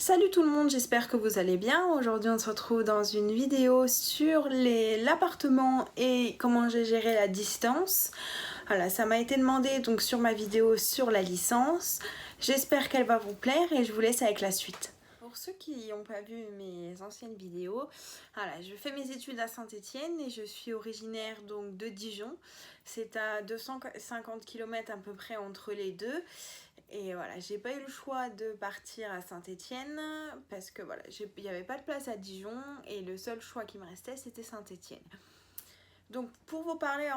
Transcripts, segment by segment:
Salut tout le monde, j'espère que vous allez bien. Aujourd'hui on se retrouve dans une vidéo sur l'appartement et comment j'ai géré la distance. Voilà, ça m'a été demandé donc sur ma vidéo sur la licence. J'espère qu'elle va vous plaire et je vous laisse avec la suite. Pour ceux qui n'ont pas vu mes anciennes vidéos, voilà, je fais mes études à Saint-Étienne et je suis originaire donc de Dijon. C'est à 250 km à peu près entre les deux. Et voilà, j'ai pas eu le choix de partir à Saint-Étienne parce que voilà, il n'y avait pas de place à Dijon et le seul choix qui me restait c'était Saint-Étienne. Donc pour vous parler,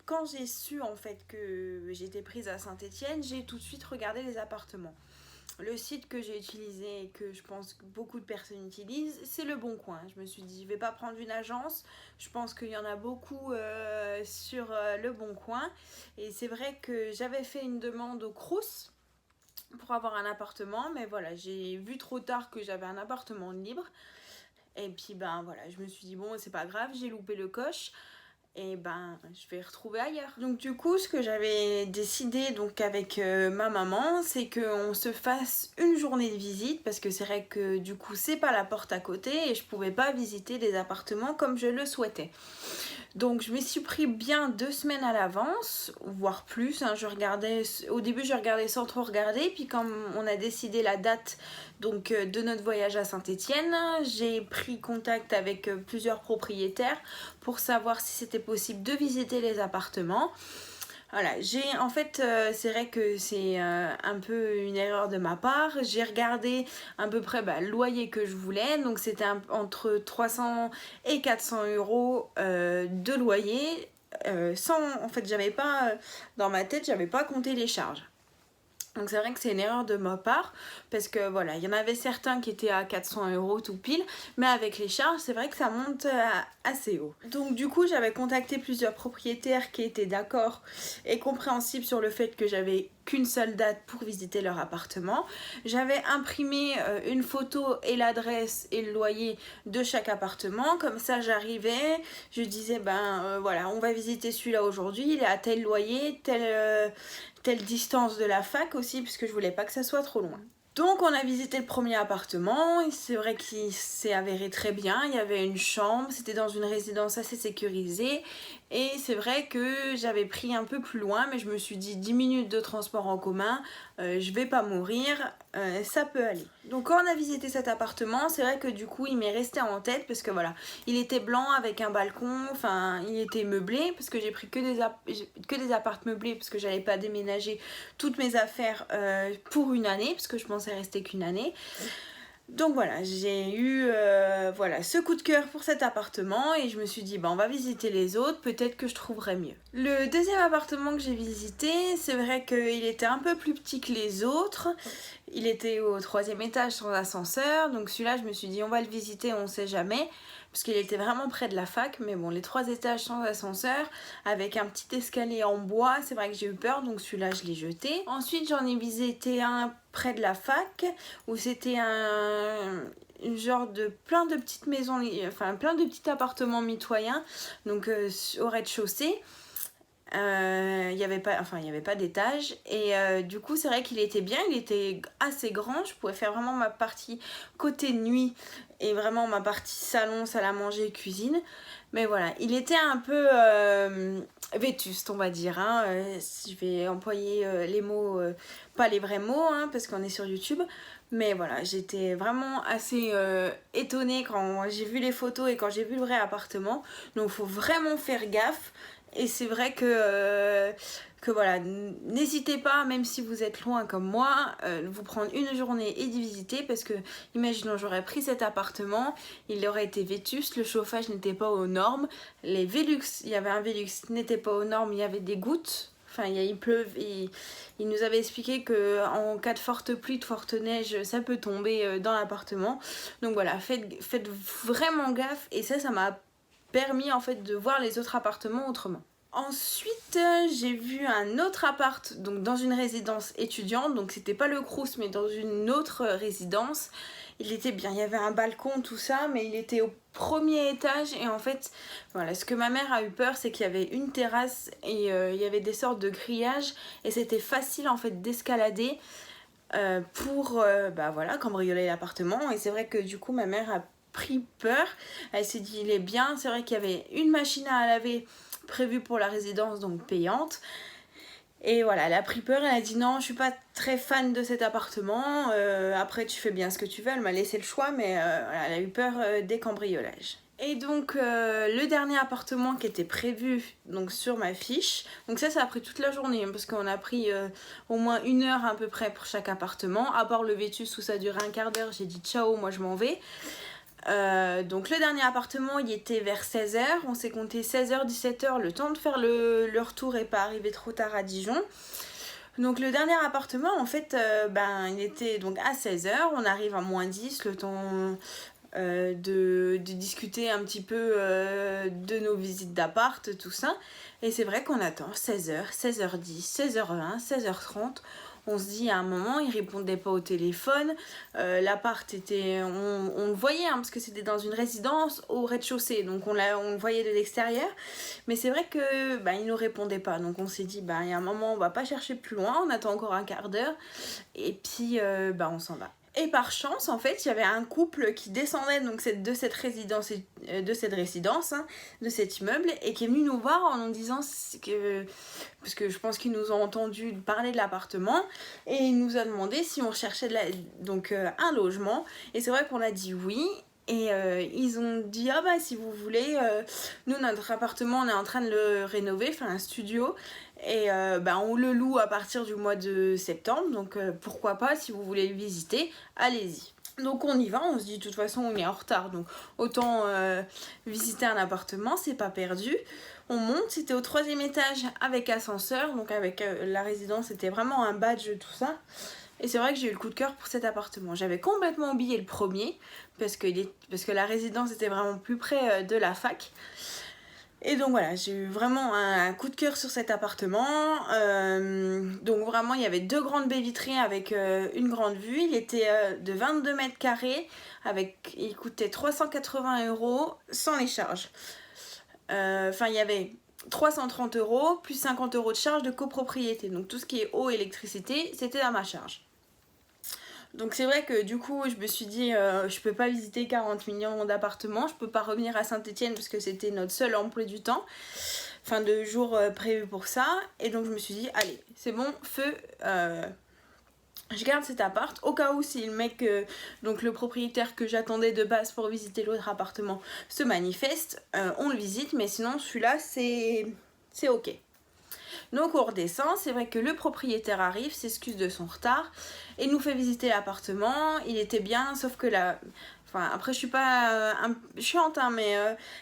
quand j'ai su en fait que j'étais prise à Saint-Étienne, j'ai tout de suite regardé les appartements. Le site que j'ai utilisé et que je pense que beaucoup de personnes utilisent, c'est Le Bon Coin. Je me suis dit, je vais pas prendre une agence. Je pense qu'il y en a beaucoup sur Le Bon Coin. Et c'est vrai que j'avais fait une demande au Crous pour avoir un appartement, mais voilà, j'ai vu trop tard que j'avais un appartement libre. Et puis ben voilà, je me suis dit, bon, c'est pas grave, j'ai loupé le coche. Et ben je vais retrouver ailleurs. Donc du coup ce que j'avais décidé donc avec ma maman, c'est qu'on se fasse une journée de visite parce que c'est vrai que du coup c'est pas la porte à côté et je pouvais pas visiter les appartements comme je le souhaitais. Donc je me suis pris bien 2 semaines à l'avance, voire plus, hein. Au début je regardais sans trop regarder, puis quand on a décidé la date donc, de notre voyage à Saint-Étienne, j'ai pris contact avec plusieurs propriétaires pour savoir si c'était possible de visiter les appartements. Voilà, en fait, c'est vrai que c'est un peu une erreur de ma part. J'ai regardé à peu près le loyer que je voulais, donc c'était entre 300 et 400 euros de loyer. En fait, j'avais pas, dans ma tête, j'avais pas compté les charges. Donc c'est vrai que c'est une erreur de ma part parce que voilà, il y en avait certains qui étaient à 400 euros tout pile, mais avec les charges c'est vrai que ça monte assez haut. Donc du coup j'avais contacté plusieurs propriétaires qui étaient d'accord et compréhensibles sur le fait que j'avais qu'une seule date pour visiter leur appartement. J'avais imprimé une photo et l'adresse et le loyer de chaque appartement, comme ça j'arrivais, je disais voilà, on va visiter celui-là aujourd'hui, il est à tel loyer, telle distance de la fac aussi, puisque je voulais pas que ça soit trop loin. Donc on a visité le premier appartement, et c'est vrai qu'il s'est avéré très bien, il y avait une chambre, c'était dans une résidence assez sécurisée, et c'est vrai que j'avais pris un peu plus loin, mais je me suis dit 10 minutes de transport en commun, je vais pas mourir, ça peut aller. Donc quand on a visité cet appartement, c'est vrai que du coup il m'est resté en tête, parce que voilà, il était blanc avec un balcon, enfin il était meublé, parce que j'ai pris que des apparts meublés, parce que j'allais pas déménager toutes mes affaires pour une année, parce que je pensais rester qu'une année. Donc voilà, j'ai eu voilà, ce coup de cœur pour cet appartement et je me suis dit on va visiter les autres, peut-être que je trouverai mieux. Le deuxième appartement que j'ai visité, c'est vrai qu'il était un peu plus petit que les autres. Il était au 3e étage sans ascenseur, donc celui-là je me suis dit on va le visiter, on sait jamais. Parce qu'il était vraiment près de la fac, mais bon, les 3 étages sans ascenseur, avec un petit escalier en bois, c'est vrai que j'ai eu peur, donc celui-là je l'ai jeté. Ensuite j'en ai visité un près de la fac, où c'était une genre de plein de petites maisons, enfin plein de petits appartements mitoyens, donc au rez-de-chaussée. Il n'y avait pas d'étage et du coup c'est vrai qu'il était bien, il était assez grand, je pouvais faire vraiment ma partie côté nuit et vraiment ma partie salon, salle à manger, cuisine, mais voilà, il était un peu vétuste on va dire, hein. Je vais employer les mots, pas les vrais mots, hein, parce qu'on est sur YouTube, mais voilà, j'étais vraiment assez étonnée quand j'ai vu les photos et quand j'ai vu le vrai appartement, donc il faut vraiment faire gaffe. Et c'est vrai que voilà, n'hésitez pas, même si vous êtes loin comme moi, vous prendre une journée et d'y visiter, parce que imaginons j'aurais pris cet appartement, il aurait été vétuste, le chauffage n'était pas aux normes, les Velux, il y avait un Velux n'était pas aux normes, il y avait des gouttes. Enfin, il pleuve, il nous avait expliqué qu'en cas de forte pluie, de forte neige, ça peut tomber dans l'appartement. Donc voilà, faites vraiment gaffe, et ça m'a permis en fait de voir les autres appartements autrement. Ensuite, j'ai vu un autre appart, donc dans une résidence étudiante, donc c'était pas le Crous mais dans une autre résidence. Il était bien, il y avait un balcon, tout ça, mais il était au 1er étage et en fait, voilà, ce que ma mère a eu peur, c'est qu'il y avait une terrasse et il y avait des sortes de grillages et c'était facile en fait d'escalader. pour voilà, cambrioler l'appartement. Et c'est vrai que du coup ma mère a pris peur, elle s'est dit il est bien, c'est vrai qu'il y avait une machine à laver prévue pour la résidence, donc payante. Et voilà, elle a pris peur, elle a dit non, je suis pas très fan de cet appartement, après tu fais bien ce que tu veux, elle m'a laissé le choix, mais voilà, elle a eu peur des cambriolages. Et donc le dernier appartement qui était prévu donc sur ma fiche, donc ça a pris toute la journée hein, parce qu'on a pris au moins 1 heure à peu près pour chaque appartement, à part le Vétus où ça durait un quart d'heure, j'ai dit ciao, moi je m'en vais. Donc le dernier appartement il était vers 16h, on s'est compté 16h, 17h, le temps de faire le retour et pas arriver trop tard à Dijon. Donc le dernier appartement en fait il était donc à 16h, on arrive à moins 10, le temps de discuter un petit peu de nos visites d'appart, tout ça. Et c'est vrai qu'on attend 16h, 16h10, 16h20, 16h30. On se dit à un moment, il répondait pas au téléphone. L'appart était, on le voyait hein, parce que c'était dans une résidence au rez-de-chaussée, donc on le voyait de l'extérieur. Mais c'est vrai que il nous répondait pas, donc on s'est dit il y a un moment, on va pas chercher plus loin, on attend encore un quart d'heure et puis on s'en va. Et par chance, en fait, il y avait un couple qui descendait donc de cette résidence, hein, de cet immeuble, et qui est venu nous voir en nous disant que, parce que je pense qu'ils nous ont entendu parler de l'appartement, et il nous a demandé si on cherchait un logement. Et c'est vrai qu'on a dit oui. Et ils ont dit ah si vous voulez, nous notre appartement on est en train de le rénover, enfin un studio, et on le loue à partir du mois de septembre, donc pourquoi pas, si vous voulez le visiter, allez-y. Donc on y va, on se dit de toute façon on est en retard, donc autant visiter un appartement, c'est pas perdu. On monte, c'était au 3e étage avec ascenseur, donc avec la résidence, c'était vraiment un badge, tout ça. Et c'est vrai que j'ai eu le coup de cœur pour cet appartement. J'avais complètement oublié le premier, parce que la résidence était vraiment plus près de la fac. Et donc voilà, j'ai eu vraiment un coup de cœur sur cet appartement. Donc vraiment, il y avait 2 grandes baies vitrées avec une grande vue. Il était de 22 mètres carrés, il coûtait 380 € sans les charges. Il y avait 330 € plus 50 € de charges de copropriété. Donc tout ce qui est eau, électricité, c'était à ma charge. Donc c'est vrai que du coup je me suis dit je peux pas visiter 40 millions d'appartements, je peux pas revenir à Saint-Étienne parce que c'était notre seul emploi du temps, enfin de jours prévus pour ça. Et donc je me suis dit allez c'est bon, feu, je garde cet appart au cas où si le mec, donc le propriétaire que j'attendais de base pour visiter l'autre appartement se manifeste, on le visite, mais sinon celui-là c'est ok. Donc on redescend, c'est vrai que le propriétaire arrive, s'excuse de son retard et nous fait visiter l'appartement. Il était bien, sauf que après je suis pas chiante hein, mais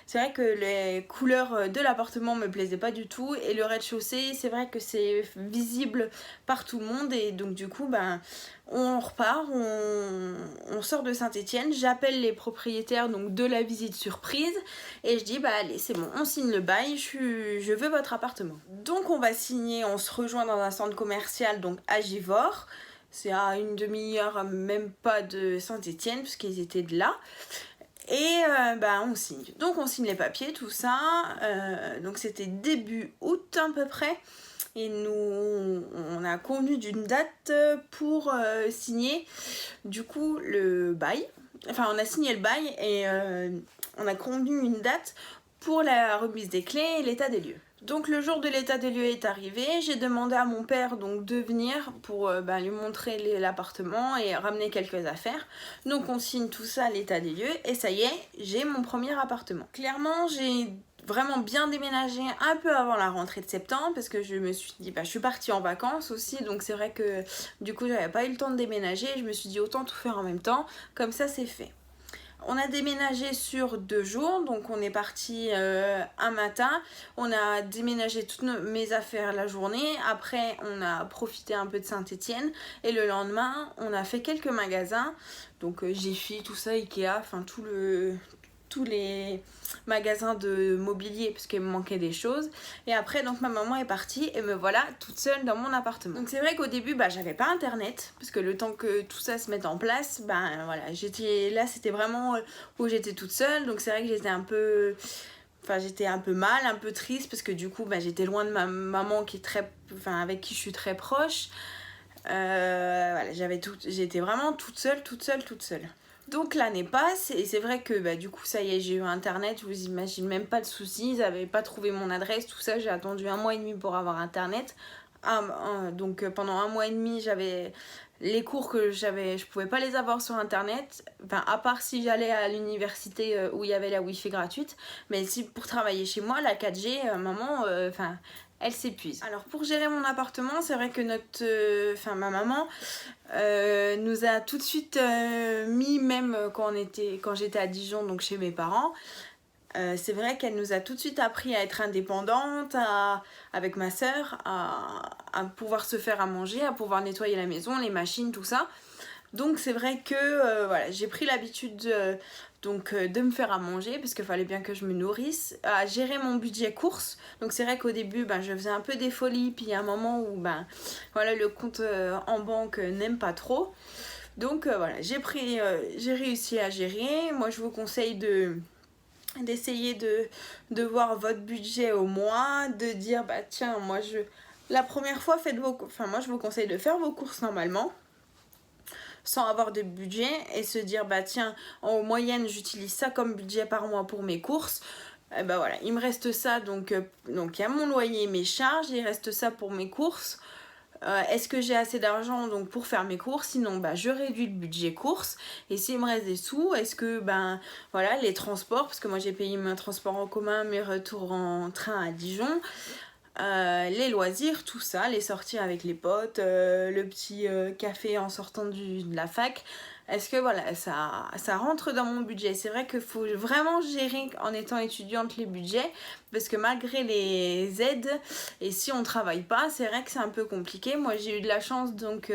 c'est vrai que les couleurs de l'appartement me plaisaient pas du tout, et le rez-de-chaussée c'est vrai que c'est visible par tout le monde, et donc du coup on repart, on sort de Saint-Étienne, j'appelle les propriétaires donc de la visite surprise et je dis allez c'est bon, on signe le bail, je veux votre appartement. Donc on va signer, on se rejoint dans un centre commercial donc à Givors. C'est à une demi-heure, même pas de Saint-Étienne, puisqu'ils étaient de là. Et on signe. Donc on signe les papiers, tout ça. Donc c'était début août à peu près. Et nous, on a convenu d'une date pour signer du coup le bail. Enfin, on a signé le bail et on a convenu une date pour la remise des clés et l'état des lieux. Donc le jour de l'état des lieux est arrivé, j'ai demandé à mon père donc de venir pour lui montrer l'appartement et ramener quelques affaires. Donc on signe tout ça à l'état des lieux et ça y est, j'ai mon premier appartement. Clairement j'ai vraiment bien déménagé un peu avant la rentrée de septembre parce que je me suis dit je suis partie en vacances aussi, donc c'est vrai que du coup j'avais pas eu le temps de déménager, je me suis dit autant tout faire en même temps, comme ça c'est fait. On a déménagé sur 2 jours, donc on est parti un matin, on a déménagé toutes mes affaires la journée, après on a profité un peu de Saint-Étienne et le lendemain on a fait quelques magasins, donc Jiffy, tout ça, Ikea, enfin tous les magasins de mobilier parce qu'il me manquait des choses. Et après donc ma maman est partie et me voilà toute seule dans mon appartement. Donc c'est vrai qu'au début j'avais pas internet parce que le temps que tout ça se mette en place, voilà, j'étais là, c'était vraiment où j'étais toute seule, donc c'est vrai que j'étais un peu mal, un peu triste parce que du coup j'étais loin de ma maman qui est avec qui je suis très proche. Voilà, j'étais vraiment toute seule. Donc l'année passe et c'est vrai que du coup ça y est, j'ai eu internet, je vous imagine même pas le souci, ils n'avaient pas trouvé mon adresse, tout ça, j'ai attendu 1 mois et demi pour avoir internet. Donc pendant 1 mois et demi j'avais les cours que je pouvais pas les avoir sur internet, enfin à part si j'allais à l'université où il y avait la wifi gratuite, mais si pour travailler chez moi la 4G maman elle s'épuise. Alors pour gérer mon appartement, c'est vrai que ma maman nous a tout de suite mis, même quand j'étais à Dijon, donc chez mes parents, c'est vrai qu'elle nous a tout de suite appris à être indépendante, avec ma soeur, à pouvoir se faire à manger, à pouvoir nettoyer la maison, les machines, tout ça. Donc c'est vrai que voilà, j'ai pris l'habitude de me faire à manger parce qu'il fallait bien que je me nourrisse, à gérer mon budget courses. Donc c'est vrai qu'au début je faisais un peu des folies, puis il y a un moment où voilà, le compte en banque n'aime pas trop. Donc voilà, j'ai réussi à gérer. Moi je vous conseille d'essayer de voir votre budget au mois, de dire tiens, la première fois moi je vous conseille de faire vos courses normalement sans avoir de budget et se dire tiens, en moyenne j'utilise ça comme budget par mois pour mes courses. Et voilà, il me reste ça, donc il y a mon loyer, mes charges, il reste ça pour mes courses. Est-ce que j'ai assez d'argent donc pour faire mes courses? Sinon je réduis le budget courses, et s'il me reste des sous, est-ce que voilà, les transports, parce que moi j'ai payé mes transports en commun, mes retours en train à Dijon, les loisirs, tout ça, les sorties avec les potes, le petit café en sortant de la fac, est-ce que voilà, ça rentre dans mon budget? C'est vrai qu'il faut vraiment gérer en étant étudiante les budgets, parce que malgré les aides, et si on travaille pas, c'est vrai que c'est un peu compliqué. Moi j'ai eu de la chance donc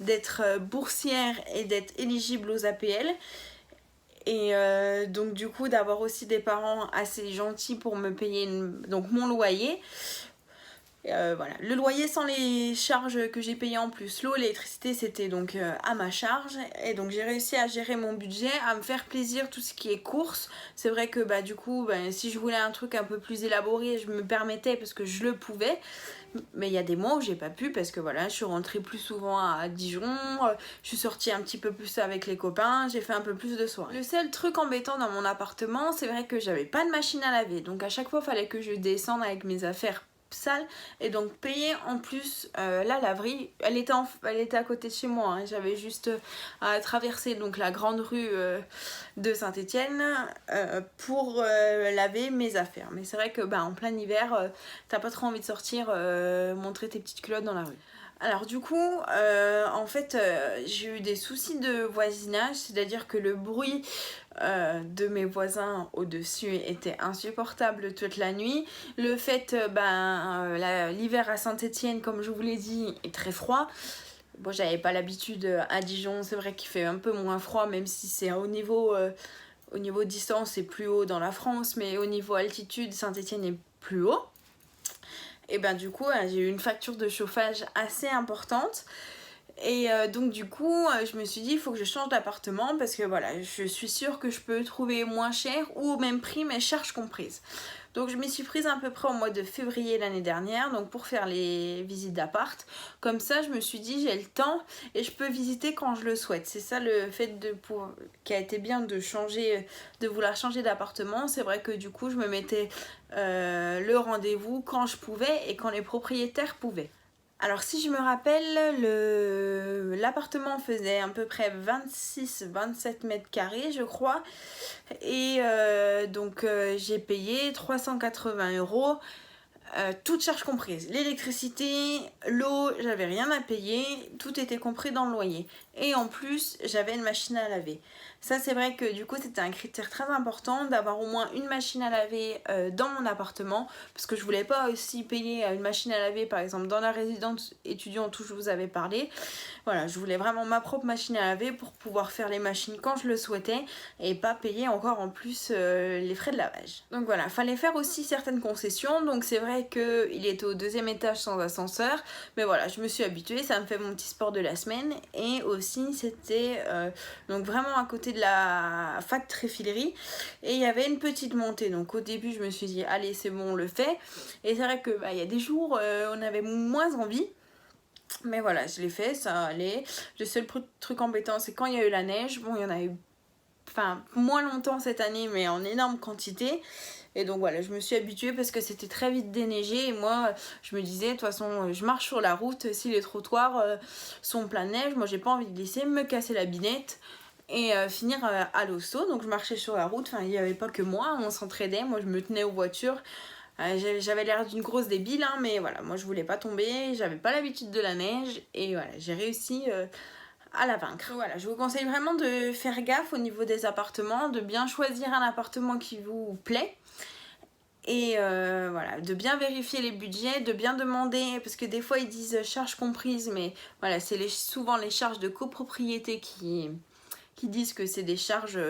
d'être boursière et d'être éligible aux APL. Et donc du coup d'avoir aussi des parents assez gentils pour me payer donc mon loyer. Voilà, le loyer sans les charges que j'ai payées en plus, l'eau, l'électricité, c'était donc à ma charge, et donc j'ai réussi à gérer mon budget, à me faire plaisir, tout ce qui est courses. C'est vrai que du coup si je voulais un truc un peu plus élaboré, je me permettais parce que je le pouvais, mais il y a des mois où j'ai pas pu parce que voilà, je suis rentrée plus souvent à Dijon, je suis sortie un petit peu plus avec les copains, j'ai fait un peu plus de soirées. Le seul truc embêtant dans mon appartement, c'est vrai que j'avais pas de machine à laver, donc à chaque fois il fallait que je descende avec mes affaires sale, et donc payer en plus la laverie. Elle était à côté de chez moi, hein. J'avais juste à traverser donc la grande rue de Saint-Étienne pour laver mes affaires. Mais c'est vrai que en plein hiver, t'as pas trop envie de sortir montrer tes petites culottes dans la rue. Alors du coup, en fait, j'ai eu des soucis de voisinage, c'est-à-dire que le bruit de mes voisins au-dessus était insupportable toute la nuit. Le fait, l'hiver à Saint-Étienne, comme je vous l'ai dit, est très froid. Bon, j'avais pas l'habitude à Dijon, c'est vrai qu'il fait un peu moins froid, même si c'est au niveau distance, c'est plus haut dans la France, mais au niveau altitude, Saint-Étienne est plus haut. Et du coup j'ai eu une facture de chauffage assez importante, et donc du coup je me suis dit il faut que je change d'appartement, parce que voilà, je suis sûre que je peux trouver moins cher ou au même prix mais charges comprises. Donc je m'y suis prise à peu près au mois de février l'année dernière, donc pour faire les visites d'appart. Comme ça je me suis dit j'ai le temps et je peux visiter quand je le souhaite. C'est ça le fait qui a été bien de vouloir changer d'appartement. C'est vrai que du coup je me mettais le rendez-vous quand je pouvais et quand les propriétaires pouvaient. Alors si je me rappelle, l'appartement faisait à peu près 26-27 mètres carrés je crois, et donc j'ai payé 380 €, toutes charges comprises. L'électricité, l'eau, j'avais rien à payer, tout était compris dans le loyer. Et en plus, j'avais une machine à laver. Ça, c'est vrai que du coup, c'était un critère très important d'avoir au moins une machine à laver dans mon appartement, parce que je voulais pas aussi payer une machine à laver, par exemple, dans la résidence étudiante où je vous avais parlé. Voilà, je voulais vraiment ma propre machine à laver pour pouvoir faire les machines quand je le souhaitais et pas payer encore en plus les frais de lavage. Donc voilà, fallait faire aussi certaines concessions. Donc c'est vrai qu'il était au 2e étage sans ascenseur, mais voilà, je me suis habituée, ça me fait mon petit sport de la semaine. Et aussi c'était donc vraiment à côté de la fac Tréfilerie, et il y avait une petite montée. Donc au début je me suis dit allez c'est bon, on le fait. Et c'est vrai que y a des jours on avait moins envie. Mais voilà, je l'ai fait, ça allait. Le seul truc embêtant, c'est quand il y a eu la neige. Bon, il y en a eu moins longtemps cette année, mais en énorme quantité. Et donc voilà, je me suis habituée parce que c'était très vite déneigé. Et moi, je me disais, de toute façon, je marche sur la route. Si les trottoirs sont pleins de neige, moi, j'ai pas envie de glisser, me casser la binette et finir à l'hosto. Donc je marchais sur la route. Enfin, il n'y avait pas que moi, on s'entraidait. Moi, je me tenais aux voitures. J'avais l'air d'une grosse débile, hein, mais voilà, moi je voulais pas tomber, j'avais pas l'habitude de la neige et voilà, j'ai réussi à la vaincre. Voilà, je vous conseille vraiment de faire gaffe au niveau des appartements, de bien choisir un appartement qui vous plaît et voilà, de bien vérifier les budgets, de bien demander, parce que des fois ils disent charges comprises, mais voilà, c'est souvent les charges de copropriété qui disent que c'est des charges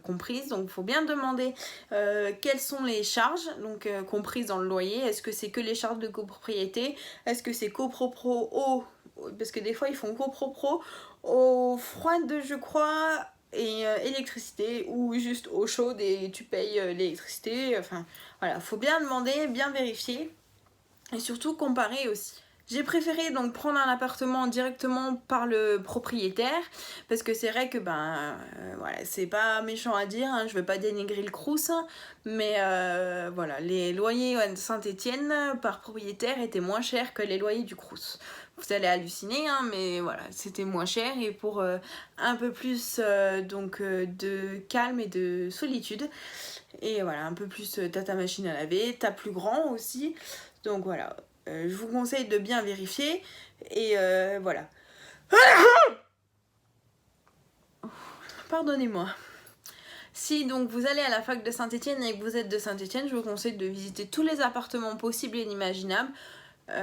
comprises. Donc il faut bien demander quelles sont les charges donc comprises dans le loyer. Est-ce que c'est que les charges de copropriété? Est-ce que c'est copropro eau? Parce que des fois ils font copropro eau froide je crois et électricité, ou juste eau chaude et tu payes l'électricité. Enfin voilà, faut bien demander, bien vérifier et surtout comparer aussi. J'ai préféré donc prendre un appartement directement par le propriétaire parce que c'est vrai que voilà, c'est pas méchant à dire, hein, je veux pas dénigrer le Crous, hein, mais voilà, les loyers de Saint-Étienne par propriétaire étaient moins chers que les loyers du Crous. Vous allez halluciner, hein, mais voilà, c'était moins cher et pour un peu plus de calme et de solitude. Et voilà, un peu plus t'as ta machine à laver, t'as plus grand aussi. Donc voilà, je vous conseille de bien vérifier. Et voilà. Pardonnez-moi. Si donc vous allez à la fac de Saint-Étienne et que vous êtes de Saint-Étienne, je vous conseille de visiter tous les appartements possibles et inimaginables.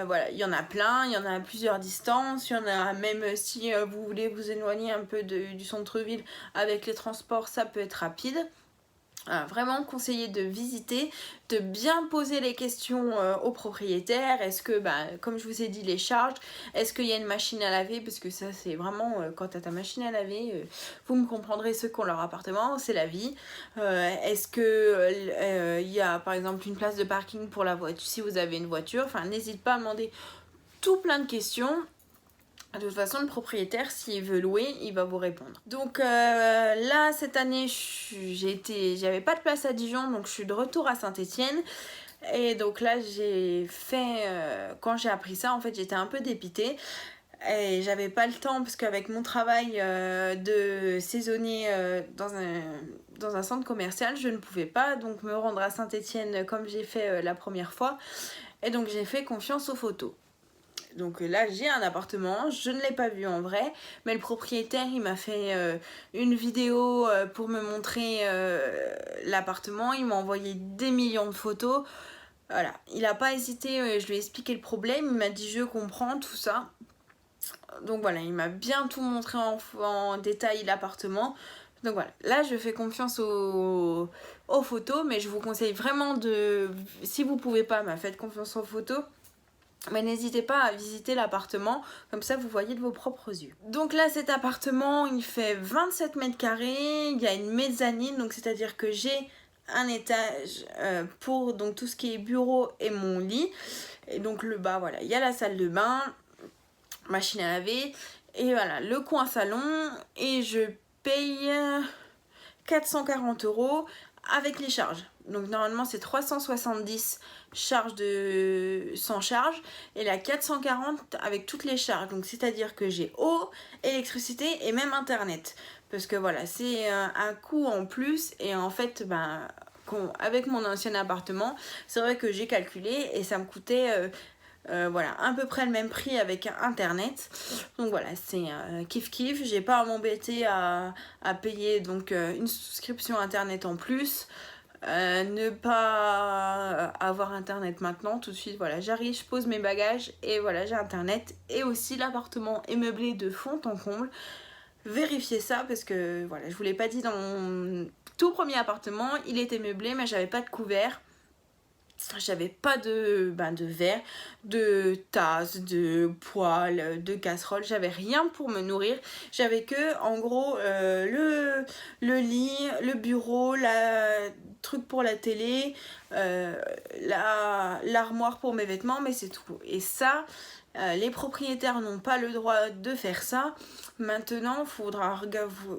Voilà, il y en a plein, il y en a à plusieurs distances, il y en a même si vous voulez vous éloigner un peu du centre-ville avec les transports, ça peut être rapide. Vraiment conseiller de visiter, de bien poser les questions au propriétaire. Est-ce que, comme je vous ai dit, les charges, est-ce qu'il y a une machine à laver? Parce que ça c'est vraiment, quand tu as ta machine à laver, vous me comprendrez, ceux qui ont leur appartement, c'est la vie. Est-ce que il y a par exemple une place de parking pour la voiture, si vous avez une voiture? Enfin, n'hésite pas à demander tout plein de questions. De toute façon, le propriétaire, s'il veut louer, il va vous répondre. Donc là, cette année, j'avais pas de place à Dijon, donc je suis de retour à Saint-Étienne. Et donc là, j'ai fait... quand j'ai appris ça, en fait, j'étais un peu dépitée. Et j'avais pas le temps, parce qu'avec mon travail de saisonnier dans un centre commercial, je ne pouvais pas donc me rendre à Saint-Étienne comme j'ai fait la première fois. Et donc j'ai fait confiance aux photos. Donc là j'ai un appartement, je ne l'ai pas vu en vrai, mais le propriétaire il m'a fait une vidéo pour me montrer l'appartement, il m'a envoyé des millions de photos. Voilà, il n'a pas hésité, je lui ai expliqué le problème, il m'a dit je comprends tout ça. Donc voilà, il m'a bien tout montré en détail l'appartement. Donc voilà, là je fais confiance aux photos, mais je vous conseille vraiment de, si vous pouvez pas, faites confiance aux photos. Mais n'hésitez pas à visiter l'appartement, comme ça vous voyez de vos propres yeux. Donc là cet appartement il fait 27 mètres carrés, il y a une mezzanine, donc c'est-à-dire que j'ai un étage pour donc tout ce qui est bureau et mon lit. Et donc le bas, voilà, il y a la salle de bain, machine à laver, et voilà, le coin salon, et je paye 440 € avec les charges. Donc normalement c'est 370 charges sans charge et la 440 avec toutes les charges. Donc c'est à dire que j'ai eau, électricité et même internet. Parce que voilà, c'est un coût en plus et en fait avec mon ancien appartement, c'est vrai que j'ai calculé et ça me coûtait voilà, à peu près le même prix avec internet. Donc voilà, c'est kiff kiff. J'ai pas à m'embêter à payer donc une souscription internet en plus. Ne pas avoir internet maintenant tout de suite. Voilà, j'arrive, je pose mes bagages et voilà, j'ai internet. Et aussi l'appartement est meublé de fond en comble. Vérifiez ça parce que voilà, je vous l'ai pas dit dans mon tout premier appartement, il était meublé mais j'avais pas de couvert. J'avais pas de verre, de tasse, de poêle, de casserole, j'avais rien pour me nourrir. J'avais que en gros le lit, le bureau, truc pour la télé, l'armoire pour mes vêtements, mais c'est tout. Et ça, les propriétaires n'ont pas le droit de faire ça. Maintenant, il faudra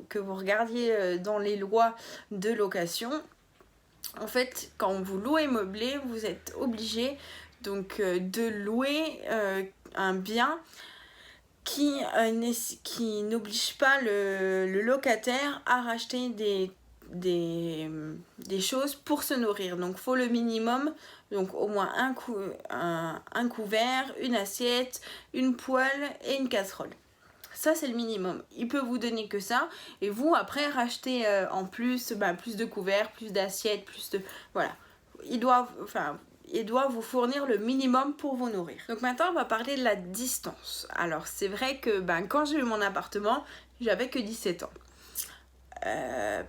que vous regardiez dans les lois de location. En fait, quand vous louez meublé, vous êtes obligé donc de louer un bien qui n'oblige pas le locataire à racheter des choses pour se nourrir. Donc, il faut le minimum, donc au moins un couvert, une assiette, une poêle et une casserole. Ça, c'est le minimum. Il peut vous donner que ça. Et vous, après, rachetez en plus, plus de couverts, plus d'assiettes, plus de... Voilà. Il doit vous fournir le minimum pour vous nourrir. Donc maintenant, on va parler de la distance. Alors, c'est vrai que quand j'ai eu mon appartement, j'avais que 17 ans.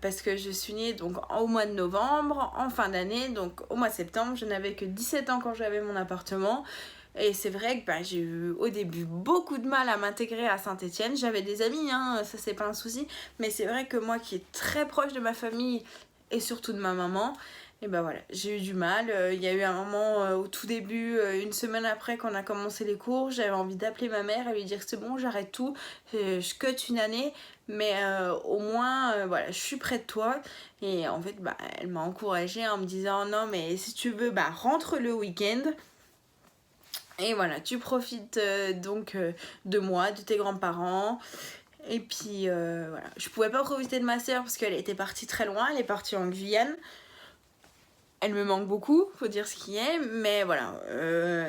Parce que je suis née donc au mois de novembre, en fin d'année, donc au mois de septembre, je n'avais que 17 ans quand j'avais mon appartement. Et c'est vrai que j'ai eu au début beaucoup de mal à m'intégrer à Saint-Étienne. J'avais des amis, ça c'est pas un souci. Mais c'est vrai que moi qui est très proche de ma famille et surtout de ma maman, et voilà, j'ai eu du mal. Il y a eu un moment au tout début, une semaine après qu'on a commencé les cours, j'avais envie d'appeler ma mère et lui dire c'est bon, j'arrête tout, je cut une année, mais au moins voilà, je suis près de toi. Et en fait elle m'a encouragée en me disant non mais si tu veux rentre le week-end. Et voilà, tu profites donc de moi, de tes grands-parents. Et puis voilà, je pouvais pas profiter de ma soeur parce qu'elle était partie très loin, elle est partie en Guyane. Elle me manque beaucoup, faut dire ce qui est, mais voilà,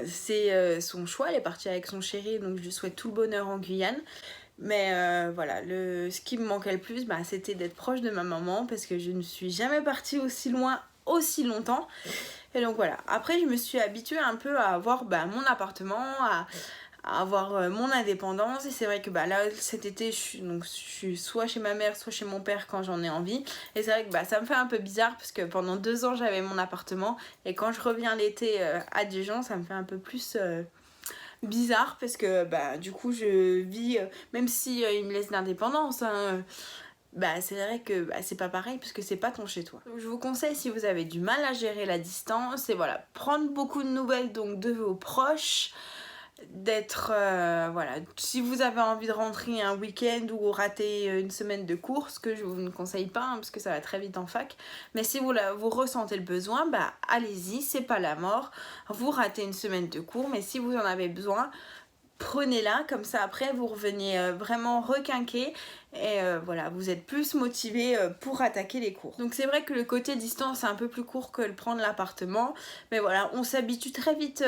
c'est son choix, elle est partie avec son chéri, donc je lui souhaite tout le bonheur en Guyane. Mais voilà, ce qui me manquait le plus, c'était d'être proche de ma maman parce que je ne suis jamais partie aussi loin, aussi longtemps. Et donc voilà, après je me suis habituée un peu à avoir mon appartement, à avoir mon indépendance. Et c'est vrai que là cet été je suis soit chez ma mère soit chez mon père quand j'en ai envie. Et c'est vrai que ça me fait un peu bizarre parce que pendant 2 ans j'avais mon appartement et quand je reviens l'été à Dijon ça me fait un peu plus bizarre parce que du coup je vis même si il me laisse l'indépendance c'est vrai que c'est pas pareil parce que c'est pas ton chez toi. Donc, je vous conseille si vous avez du mal à gérer la distance et voilà, prendre beaucoup de nouvelles donc de vos proches, d'être voilà, si vous avez envie de rentrer un week-end ou rater une semaine de cours, ce que je vous ne conseille pas parce que ça va très vite en fac, mais si vous ressentez le besoin, allez-y, c'est pas la mort, vous ratez une semaine de cours, mais si vous en avez besoin, prenez-la, comme ça après vous revenez vraiment requinqué et voilà, vous êtes plus motivé pour attaquer les cours. Donc c'est vrai que le côté distance est un peu plus court que le prendre l'appartement, mais voilà, on s'habitue très vite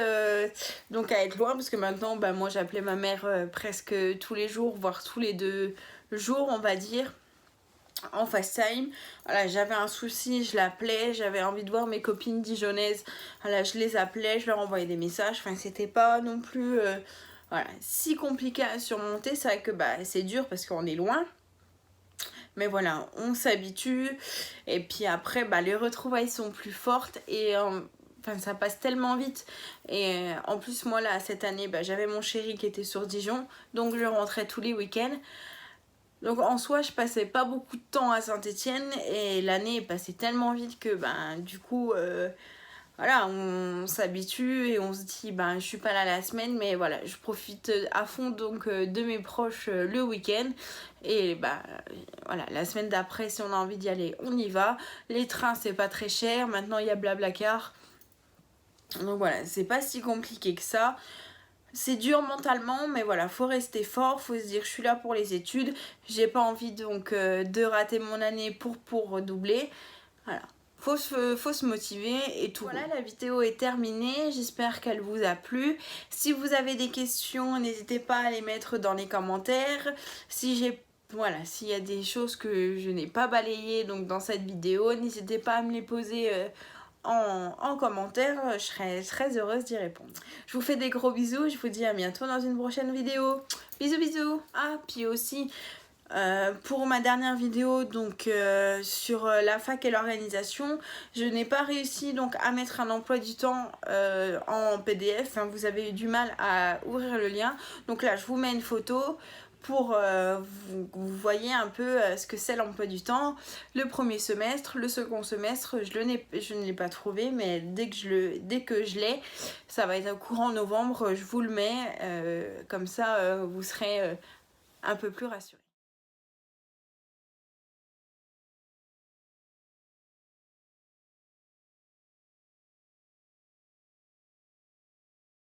donc à être loin parce que maintenant moi j'appelais ma mère presque tous les jours, voire tous les 2 jours on va dire, en FaceTime. Voilà, j'avais un souci, je l'appelais, j'avais envie de voir mes copines dijonnaises, voilà, je les appelais, je leur envoyais des messages, enfin c'était pas non plus voilà, si compliqué à surmonter. C'est vrai que c'est dur parce qu'on est loin, mais voilà, on s'habitue et puis après les retrouvailles sont plus fortes et ça passe tellement vite. Et en plus moi là cette année j'avais mon chéri qui était sur Dijon, donc je rentrais tous les week-ends. Donc en soi je passais pas beaucoup de temps à Saint-Étienne et l'année est passée tellement vite que du coup voilà, on s'habitue et on se dit je suis pas là la semaine, mais voilà, je profite à fond donc de mes proches le week-end. Et voilà, la semaine d'après si on a envie d'y aller on y va. Les trains c'est pas très cher, maintenant il y a Blablacar, donc voilà, c'est pas si compliqué que ça. C'est dur mentalement, mais voilà, faut rester fort, faut se dire je suis là pour les études, j'ai pas envie donc de rater mon année pour redoubler. Voilà, faut se motiver et tout. Voilà, la vidéo est terminée, j'espère qu'elle vous a plu. Si vous avez des questions, n'hésitez pas à les mettre dans les commentaires. S'il y a des choses que je n'ai pas balayées donc dans cette vidéo, n'hésitez pas à me les poser en commentaire, je serai très heureuse d'y répondre. Je vous fais des gros bisous, je vous dis à bientôt dans une prochaine vidéo. Bisous bisous. Ah, puis aussi pour ma dernière vidéo donc sur la fac et l'organisation, je n'ai pas réussi donc à mettre un emploi du temps en PDF, vous avez eu du mal à ouvrir le lien, donc là je vous mets une photo pour vous voyez un peu ce que c'est l'emploi du temps. Le premier semestre, le second semestre, je ne l'ai pas trouvé, mais dès que je l'ai, ça va être au courant novembre, je vous le mets, comme ça vous serez un peu plus rassurés.